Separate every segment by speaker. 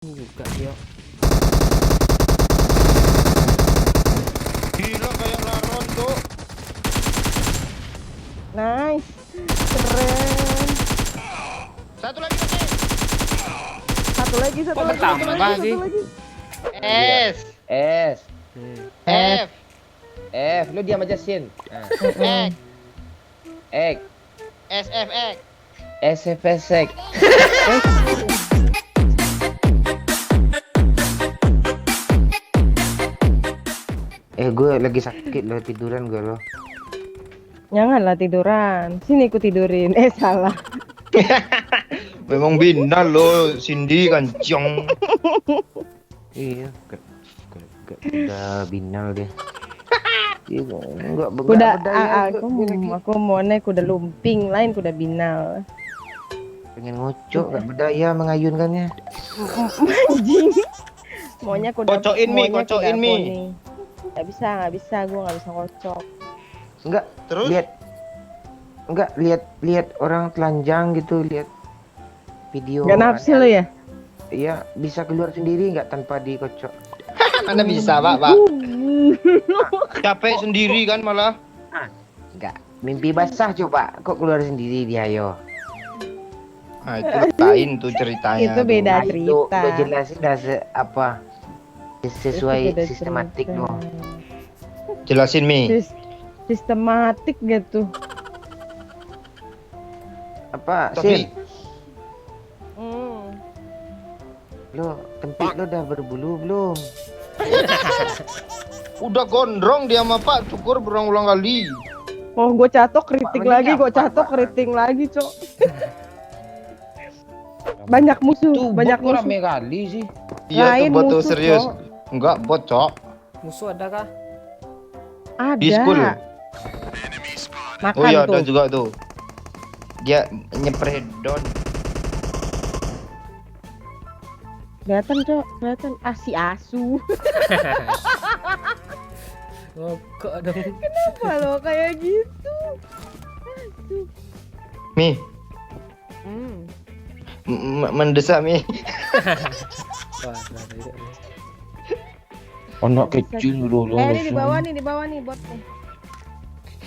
Speaker 1: Juga dia.
Speaker 2: Gila kayak laron tuh.
Speaker 3: Nice. Keren.
Speaker 2: Satu lagi masih.
Speaker 3: Satu lagi, satu
Speaker 1: Kok
Speaker 3: lagi,
Speaker 1: bertambah
Speaker 3: satu
Speaker 1: sih?
Speaker 3: lagi.
Speaker 2: S.
Speaker 4: S
Speaker 2: F.
Speaker 4: F lu diam aja Sin.
Speaker 2: X.
Speaker 4: X
Speaker 2: S F X.
Speaker 4: S F S X. Gue lagi sakit lo, tiduran gue lo.
Speaker 3: Janganlah tiduran. Sini ku tidurin. Salah.
Speaker 2: Memang binal lo, Cindy kancong.
Speaker 4: Iya, udah binal dia. Iya, enggak
Speaker 3: Kuda
Speaker 4: berdaya,
Speaker 3: aku mau naik kuda lumping lain kuda binal.
Speaker 4: pengen ngocok, enggak berdaya mengayunkannya.
Speaker 3: Anjing. Maunya kuda.
Speaker 2: Kocokin, Mi,
Speaker 3: maunya
Speaker 2: kocokin,
Speaker 3: kuda
Speaker 2: Mi.
Speaker 3: poni. Nggak bisa, gua nggak bisa ngocok.
Speaker 4: Enggak,
Speaker 2: Terus?
Speaker 4: lihat orang telanjang gitu, lihat video.
Speaker 3: Nggak nafsu lo ya?
Speaker 4: Iya, bisa keluar sendiri nggak tanpa dikocok.
Speaker 2: Anda bisa, Pak. Capek sendiri kan malah.
Speaker 4: Enggak, mimpi basah coba, kok keluar sendiri dia yo.
Speaker 2: Nah, itu lain tuh ceritanya.
Speaker 3: Itu beda.
Speaker 4: Nah, itu
Speaker 3: cerita.
Speaker 4: udah jelasin dah sesuai
Speaker 3: Itu beda
Speaker 4: sistematik
Speaker 3: cerita.
Speaker 4: lo.
Speaker 2: Jelasin, Mi.
Speaker 3: Sistematik gitu.
Speaker 4: Apa
Speaker 2: Tapi
Speaker 4: Sin? Lo tempit lo udah berbulu belum?
Speaker 2: udah gondrong dia sama Pak Cukur berulang-ulang kali.
Speaker 3: Oh, gue catok kritik
Speaker 4: Pak,
Speaker 3: lagi,
Speaker 4: mending
Speaker 3: gue
Speaker 4: apa,
Speaker 3: catok
Speaker 4: Pak?
Speaker 3: kriting lagi, Cok. Banyak musuh,
Speaker 4: Tuh,
Speaker 3: banyak
Speaker 4: bot
Speaker 3: musuh.
Speaker 4: rame kali sih.
Speaker 2: Iya tuh
Speaker 3: Lain
Speaker 2: bot tuh
Speaker 3: musuh,
Speaker 2: serius.
Speaker 3: Cok.
Speaker 2: Enggak bot, Cok.
Speaker 1: Musuh ada kah?
Speaker 3: Ada.
Speaker 2: Di school.
Speaker 3: Makan
Speaker 2: Oh iya
Speaker 3: tuh.
Speaker 2: ada juga tuh. Dia nyepre don.
Speaker 3: Kelihatan, Cok. Kelihatan. Si asu.
Speaker 1: Oh, kok ada.
Speaker 3: Kenapa lo kayak gitu? Asu.
Speaker 2: Mi, mendesak Mi.
Speaker 1: Wah, nah, tidak.
Speaker 4: Anak
Speaker 3: Bisa.
Speaker 4: kecil dulu.
Speaker 3: Ini di bawah nih bot nih.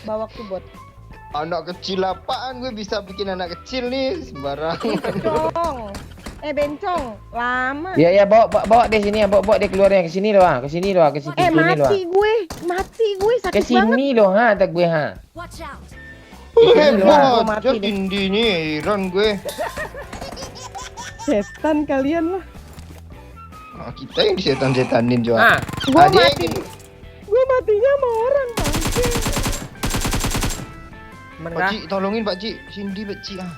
Speaker 3: Bawa ke bot.
Speaker 2: Anak kecil apaan gue bisa bikin anak kecil nih sembarang.
Speaker 3: Bencong. Bencong. Lama.
Speaker 4: Ya bawa di sini ya, bawa dia keluarnya ke sini loh, ke sini loh, ke situ sini loh.
Speaker 3: Mati gue
Speaker 4: Ke
Speaker 3: sakit banget.
Speaker 4: sini loh, tak gue ha.
Speaker 5: Watch out!
Speaker 2: Hebat,
Speaker 3: mati
Speaker 2: ya
Speaker 3: deh.
Speaker 2: Cindy nih, heran gue.
Speaker 3: Setan kalian lah.
Speaker 2: Nah, kita yang disetan-setanin juga.
Speaker 1: Ah,
Speaker 3: Gue
Speaker 2: dia
Speaker 3: mati.
Speaker 2: yang-
Speaker 3: Gue matinya sama orang bangke.
Speaker 1: men
Speaker 2: Pak
Speaker 1: kah?
Speaker 2: Ci, tolongin Pak Ci, Cindy Pak Ci ah.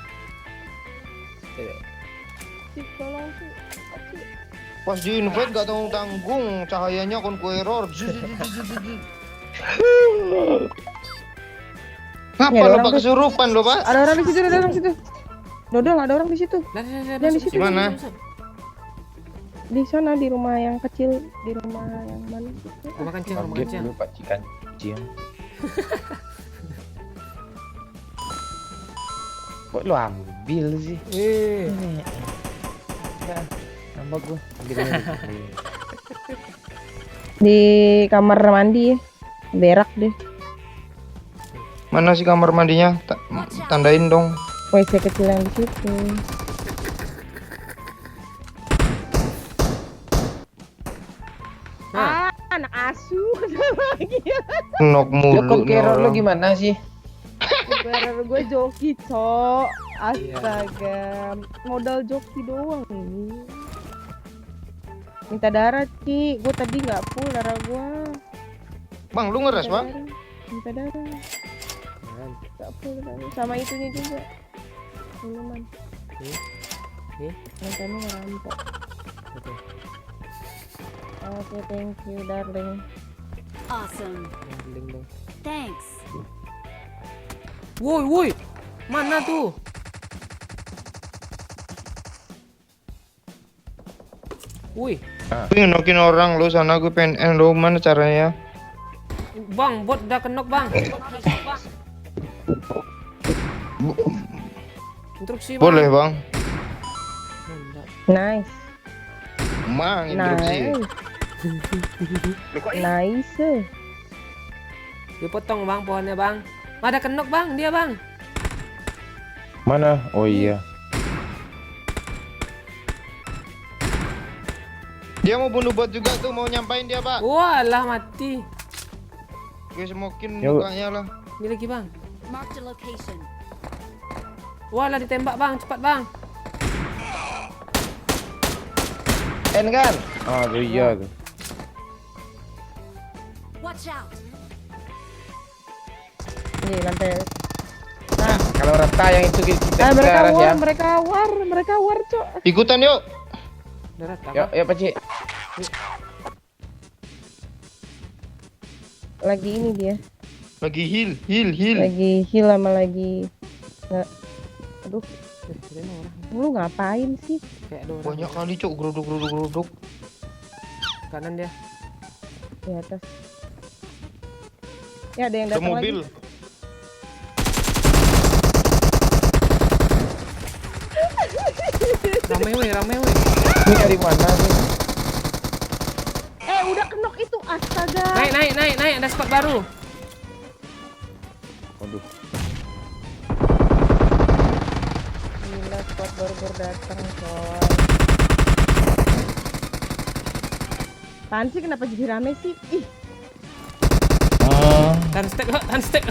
Speaker 3: Cik, tolong sih.
Speaker 2: Pas di invite gak tanggung cahayanya kon error. Ngapa
Speaker 3: Ya, ada
Speaker 2: lo
Speaker 3: orang
Speaker 2: Pak
Speaker 3: tuh.
Speaker 2: kesurupan lo Pak?
Speaker 3: Ada orang di situ, ada orang di situ. Dodol, ada orang di situ.
Speaker 1: Nah,
Speaker 3: di situ.
Speaker 2: Gimana?
Speaker 3: Di sana di rumah yang kecil, di rumah yang mana?
Speaker 1: Rumah kencing, rumah kencing.
Speaker 4: Pak Cikan kecil. Kok lo ambil sih? Ya, nambah gue.
Speaker 3: Di kamar mandi ya. Berak deh.
Speaker 2: Mana sih kamar mandinya? Tandain dong.
Speaker 3: WC kecil yang di situ. Anak asu lagi.
Speaker 2: Nok
Speaker 4: Lo
Speaker 2: mulu.
Speaker 4: kok kira lo gimana sih?
Speaker 3: Biar gue joki, Cok. Astaga. Modal joki doang ini. Minta darah, Ci. Gue tadi nggak full darah gue.
Speaker 2: Bang, lu ngeres, Bang?
Speaker 3: Minta darah. Nggak full darah. Sama itunya juga. Minuman. Nantinya ngerampok. Oke, thank you, darling.
Speaker 5: Awesome. Thanks.
Speaker 1: Woi, mana tuh? Woi,
Speaker 2: Pengen nokin orang lo sana gue pengen lo mana caranya?
Speaker 1: bang, bot udah kenok bang. Instruksi bang.
Speaker 2: Boleh, Bang.
Speaker 1: Nggak.
Speaker 3: Nice.
Speaker 2: Emang interupsi.
Speaker 3: Nice.
Speaker 1: Dia potong bang pohonnya bang. Ada kenok bang dia bang.
Speaker 6: Mana? Oh iya.
Speaker 2: Dia mau bunuh bot juga tuh, mau nyampain dia, Pak.
Speaker 1: Walah mati.
Speaker 2: Gue smokin
Speaker 6: Yuk.
Speaker 2: mukanya lah.
Speaker 1: Ini lagi bang.
Speaker 5: Marked a location.
Speaker 1: Walah ditembak bang, cepat bang.
Speaker 6: N kan? Ah, tuh iya tuh.
Speaker 5: Watch out.
Speaker 3: Ini lantai.
Speaker 6: Nah, kalau rata yang itu kita
Speaker 3: Ah, mereka
Speaker 6: arah ya.
Speaker 3: war, mereka war, Cok.
Speaker 2: Ikutan yuk.
Speaker 1: Darat apa?
Speaker 6: Yuk, yuk Pakcik.
Speaker 3: Lagi ini dia.
Speaker 2: Lagi heal.
Speaker 3: Lagi heal sama lagi nggak. Aduh,
Speaker 1: Dia mau orang.
Speaker 3: lu ngapain sih?
Speaker 1: Kayak ada orang
Speaker 2: Banyak kali, Cuk. Geruduk.
Speaker 1: kanan dia.
Speaker 3: Di atas. Ya, ada yang
Speaker 2: Ada
Speaker 3: datang
Speaker 2: mobil.
Speaker 3: lagi.
Speaker 1: Ramai weh.
Speaker 6: Ini dari mana sih?
Speaker 3: Udah kenok itu, astaga.
Speaker 1: Naik, ada spot baru.
Speaker 6: Waduh.
Speaker 3: Gila, squad baru datang, coy. Apaan sih, kenapa jadi rame sih? Ih,
Speaker 1: Tan stack.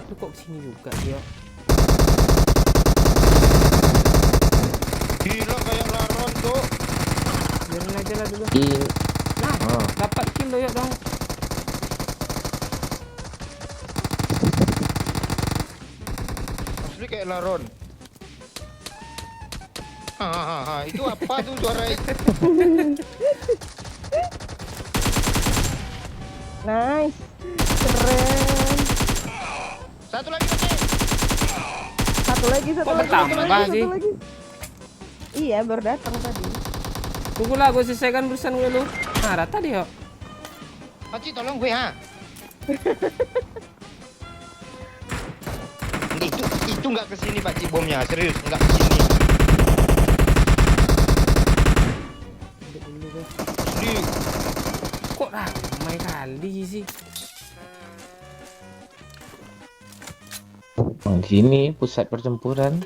Speaker 1: Lu kok kesini juga dia?
Speaker 2: Gila kayak laron, Cuk.
Speaker 1: Biarin aja lah dulu.
Speaker 6: Ini.
Speaker 1: Nah,
Speaker 6: Ah.
Speaker 1: dapat kill lo yuk dong.
Speaker 2: Asli kayak laron. Itu apa tuh suara itu?
Speaker 3: nice. Keren.
Speaker 2: Satu lagi, Pak.
Speaker 3: Satu lagi.
Speaker 1: Kok bertambah sih?
Speaker 3: Iya, baru datang tadi.
Speaker 1: Tunggu lah, gue selesaikan urusan gue lu. Nah, rata deh yuk.
Speaker 2: Pakcik, tolong gue, ha. Itu nggak kesini, Pakcik, bomnya. Serius, nggak kesini.
Speaker 1: Ambil dulu gue.
Speaker 2: Asli.
Speaker 1: Kok ramai kali sih?
Speaker 6: Oh, di sini pusat pertempuran.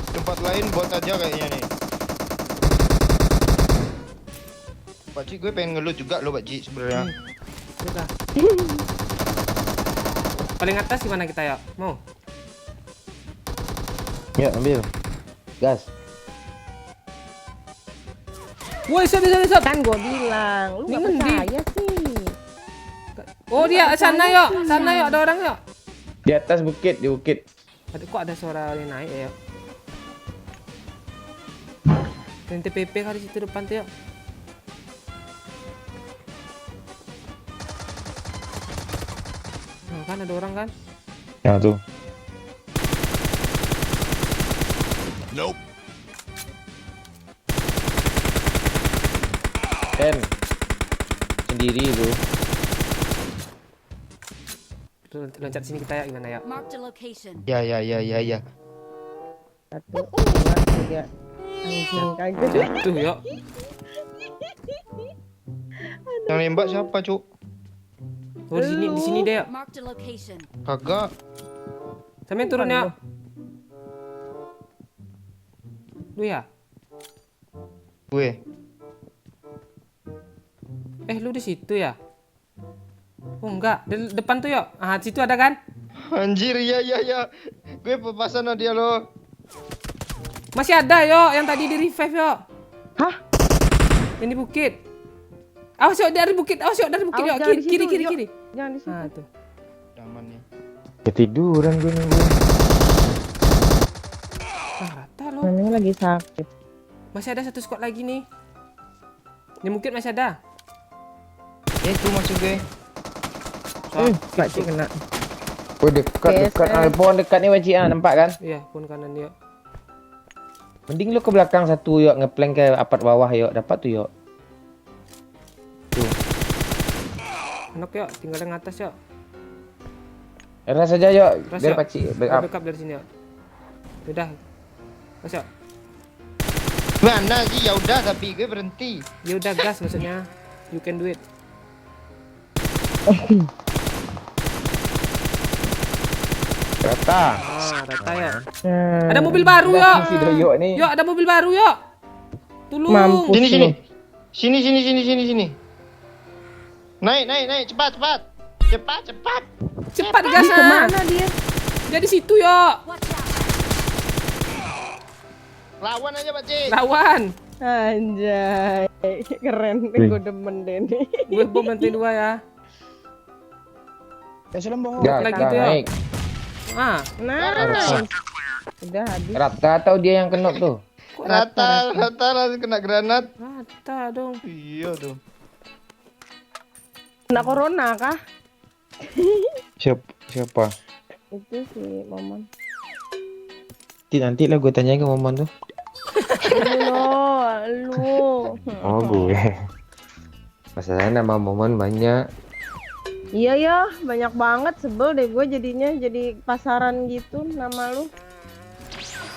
Speaker 2: Tempat lain buat aja kayaknya nih. Pakcik, gue pengen ngelut juga loh, Pakcik, sebenarnya.
Speaker 1: Udah. Paling atas di mana kita yuk? Mau?
Speaker 6: Yuk, ambil. Gas.
Speaker 1: Woi, bisa.
Speaker 3: Kan gue bilang, lu nggak
Speaker 1: Ini di-
Speaker 3: percaya sih.
Speaker 1: Oh dia sana yuk, ada orang yuk.
Speaker 6: Di atas bukit, di bukit.
Speaker 1: Ada kok ada suara yang naik ya? Yuk. Dan TPP kali situ depan tuh yuk. Nah, kan ada orang kan?
Speaker 6: Ya tuh. N. Sendiri lu.
Speaker 1: Loncat sini kita ya gimana ya?
Speaker 5: Marked a location.
Speaker 2: Ya.
Speaker 3: Satu, dua, tiga. Anjing kaget.
Speaker 1: Jatuh yuk.
Speaker 2: Yang nembak siapa, Cuk?
Speaker 1: Oh di sini deh yuk.
Speaker 5: Marked a location.
Speaker 2: Kagak.
Speaker 1: Sampai turun yuk. Lu ya?
Speaker 2: Gue.
Speaker 1: Lu di situ ya? Oh enggak, di depan tuh yuk. Ah, situ ada kan?
Speaker 2: Anjir, iya. Gue pepasan sama dia loh.
Speaker 1: Masih ada yuk, yang tadi di revive yuk.
Speaker 3: Hah?
Speaker 1: Yang di bukit. Awas yuk dari bukit,
Speaker 3: Awas,
Speaker 1: yuk.
Speaker 3: jangan di situ,
Speaker 1: Kiri.
Speaker 3: yuk. Jangan di situ.
Speaker 1: Ah tuh.
Speaker 2: Aman nih.
Speaker 6: Ketiduran gue nunggu.
Speaker 1: Ah, rata loh.
Speaker 3: Namanya lagi sakit.
Speaker 1: Masih ada satu squad lagi nih. Di bukit masih ada.
Speaker 2: Itu maksud gue.
Speaker 3: Pakcik kena.
Speaker 6: Oh dekat.
Speaker 3: PSS.
Speaker 6: Pohon dekat nih Wajib, nampak kan?
Speaker 1: Iya, pun kanan yuk.
Speaker 6: Mending lu ke belakang satu yuk, ngeplank ke apart bawah yuk, dapat tuh yuk. Tuh.
Speaker 1: Nok yuk, tinggal yang atas yuk.
Speaker 6: Ras saja yuk,
Speaker 1: Ras,
Speaker 6: biar
Speaker 1: yuk.
Speaker 6: pacik
Speaker 1: Gua
Speaker 6: backup.
Speaker 1: backup dari sini yuk. Udah. Gas yuk.
Speaker 2: Mana sih? Ya udah tapi gue berhenti.
Speaker 1: Ya udah gas maksudnya. You can do it.
Speaker 6: Rata.
Speaker 1: Rata ya.
Speaker 3: Nah,
Speaker 1: Ada mobil baru yuk.
Speaker 6: Si doyok nih.
Speaker 1: Yuk, ada mobil baru yuk. Tolong.
Speaker 3: Mampus.
Speaker 2: Sini sini.
Speaker 3: lu.
Speaker 2: Sini. Naik, cepat. Cepat.
Speaker 1: Cepat
Speaker 3: Ih,
Speaker 1: gas ah.
Speaker 3: kemana dia?
Speaker 1: Dia di situ yuk.
Speaker 5: Watch out.
Speaker 2: Lawan aja, Pak Cik.
Speaker 1: Lawan.
Speaker 3: Anjay, keren. Gue demen deh nih.
Speaker 1: Gue bom nanti 2 ya.
Speaker 6: Ya,
Speaker 1: lagi
Speaker 6: kita
Speaker 1: tuh, yuk.
Speaker 6: naik.
Speaker 1: Ah,
Speaker 3: Nice. Udah habis.
Speaker 6: Rata atau dia yang kena tuh?
Speaker 2: Rata langsung kena granat.
Speaker 1: rata dong.
Speaker 2: Iya tuh.
Speaker 3: Kena corona kah?
Speaker 6: Siapa?
Speaker 3: Itu si Momon.
Speaker 6: Nanti lah gue tanya ke Momon tuh.
Speaker 3: Lu.
Speaker 6: Oh gue. Masalahnya nama Momon banyak.
Speaker 3: Iya ya, banyak banget, sebel deh gue jadinya jadi pasaran gitu nama lu.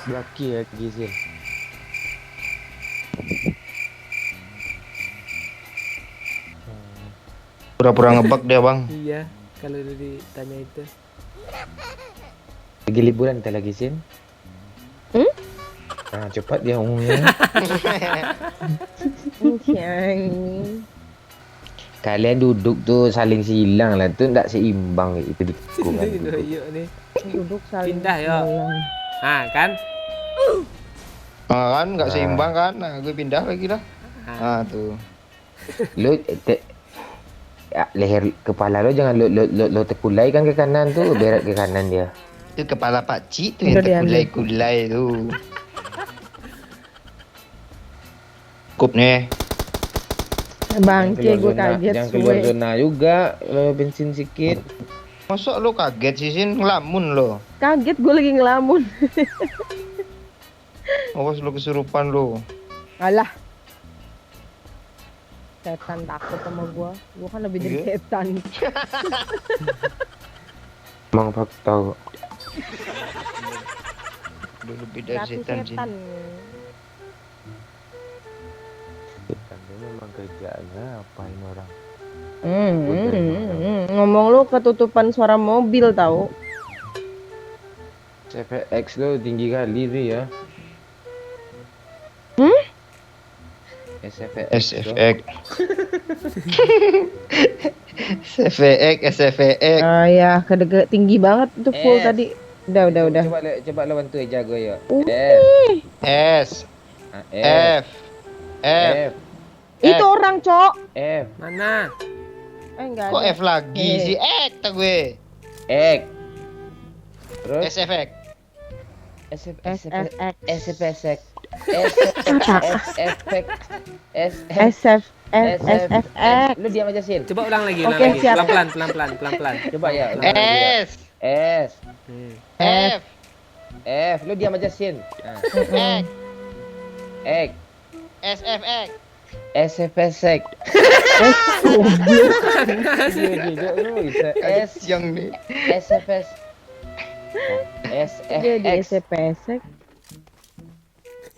Speaker 6: Blaki ya Gizil.
Speaker 2: Pura-pura ngebug dia, Bang.
Speaker 1: Iya, kalau udah ditanya itu.
Speaker 6: Lagi liburan kita lagi Sin. Nah, cepat dia umumnya.
Speaker 3: Yang
Speaker 6: Kalian duduk tuh saling silang lah tuh ndak seimbang itu di tikungan.
Speaker 1: Ini doyok nih.
Speaker 3: duduk saling.
Speaker 1: Pindah, yuk.
Speaker 3: bilang.
Speaker 1: Ah, kan?
Speaker 2: Kan nggak seimbang kan? Nah, gue pindah lagi dah. Ah, tuh.
Speaker 6: Lo leher kepala lo jangan lo terkulai kan ke kanan tuh, berat ke kanan dia.
Speaker 2: Itu kepala Pak Cik tuh yang
Speaker 3: Udah diambil.
Speaker 2: terkulai-kulai tuh. Cukup nih.
Speaker 3: Bangke gue kaget
Speaker 6: Jangan keluar
Speaker 3: suwe.
Speaker 6: zona juga, lo bensin sedikit.
Speaker 2: Masa lo kaget sih, Sin? Ngelamun lo.
Speaker 3: Kaget gue lagi ngelamun.
Speaker 2: Awas lo kesurupan lo.
Speaker 3: Alah. Setan takut sama gua kan lebih dari
Speaker 2: Iya.
Speaker 3: setan.
Speaker 6: Emang fakta kok.
Speaker 2: Lo lebih dari
Speaker 3: Ratu
Speaker 2: setan, Sin.
Speaker 3: setan.
Speaker 6: Setan dia memang kerjaannya apain orang.
Speaker 3: Ngomong lu ketutupan suara mobil tahu.
Speaker 6: CVX lo tinggi kali tuh ya. SFX.
Speaker 2: SFX. SFX.
Speaker 3: Ah ya, tinggi banget tuh full
Speaker 6: S.
Speaker 3: tadi. Udah.
Speaker 6: Coba lo bantu jago ya.
Speaker 2: S.
Speaker 6: F.
Speaker 2: F. F.
Speaker 3: Itu orang, Cok.
Speaker 6: F.
Speaker 1: Mana?
Speaker 3: Enggak
Speaker 2: Kok
Speaker 3: ada.
Speaker 2: F lagi
Speaker 3: Eh.
Speaker 2: sih? X tak gue.
Speaker 6: X. Terus
Speaker 2: SFX.
Speaker 3: SFX.
Speaker 6: SFX.
Speaker 3: SFX.
Speaker 6: Lu diam aja Sin.
Speaker 1: Coba ulang lagi,
Speaker 3: Oke, siap.
Speaker 1: pelan-pelan.
Speaker 6: Coba ya.
Speaker 2: S.
Speaker 6: S.
Speaker 2: F.
Speaker 6: F. Lu diam aja Sin. Nah.
Speaker 2: X.
Speaker 6: X.
Speaker 2: SFX.
Speaker 6: SFX. S.
Speaker 2: Yang nih.
Speaker 6: SFX.
Speaker 3: Dia di
Speaker 6: SFX.
Speaker 3: SFX.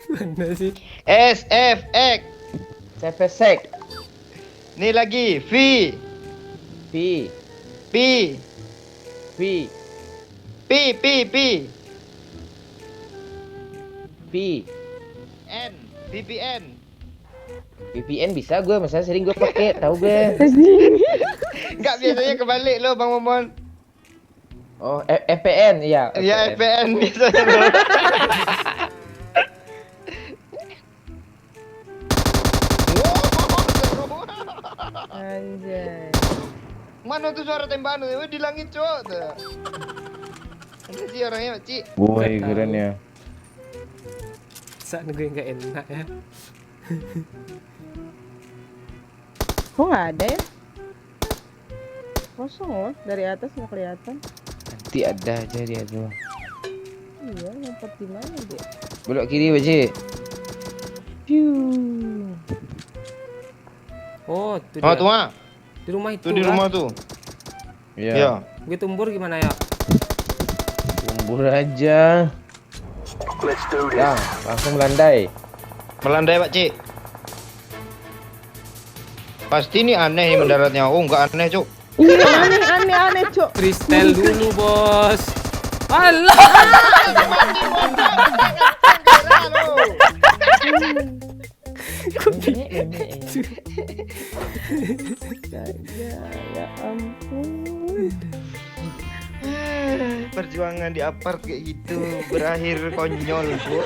Speaker 1: Mana sih?
Speaker 2: SFX.
Speaker 6: SFX.
Speaker 2: Nih lagi. V.
Speaker 6: P.
Speaker 2: P.
Speaker 6: P.
Speaker 2: P. P. P.
Speaker 6: P.
Speaker 2: N. VPN.
Speaker 6: VPN bisa gue, masa sering gue pakai, tahu gue.
Speaker 2: Enggak, biasanya kebalik lo, Bang Momon.
Speaker 6: Oh, FPN, iya.
Speaker 2: Ya VPN biasanya lo.
Speaker 3: Anjay.
Speaker 2: Mana tuh suara tembakan tuh? Di langit, Cok. Tuh. Ada sih orangnya, Pak Cik.
Speaker 6: Woi,
Speaker 1: Nggak
Speaker 6: keren
Speaker 1: tahu.
Speaker 6: ya.
Speaker 1: Saat gue nggak enak ya.
Speaker 3: Kok nggak ada ya? Kosong loh, dari atas nggak kelihatan.
Speaker 6: Nanti ada aja dia tuh.
Speaker 3: Iya, ngumpet di mana dia?
Speaker 6: Belok kiri, Baji.
Speaker 3: Piu.
Speaker 1: Oh, itu
Speaker 2: Oh,
Speaker 1: dia.
Speaker 2: tuh, ah.
Speaker 1: Di rumah itu.
Speaker 2: Tuh di
Speaker 1: kan?
Speaker 2: rumah tuh.
Speaker 6: Iya.
Speaker 2: Iya.
Speaker 1: Gue tumbur gimana ya?
Speaker 6: Kabur aja. Ya, langsung melandai.
Speaker 2: Melandai Pak Cik. Pasti ini aneh nih mendaratnya. Oh enggak aneh Cuk.
Speaker 3: Iya, aneh, Cok.
Speaker 1: Freestyle dulu, Bos. Alah.
Speaker 3: Ya ampun.
Speaker 2: Perjuangan di apart kayak gitu berakhir konyol, Bu.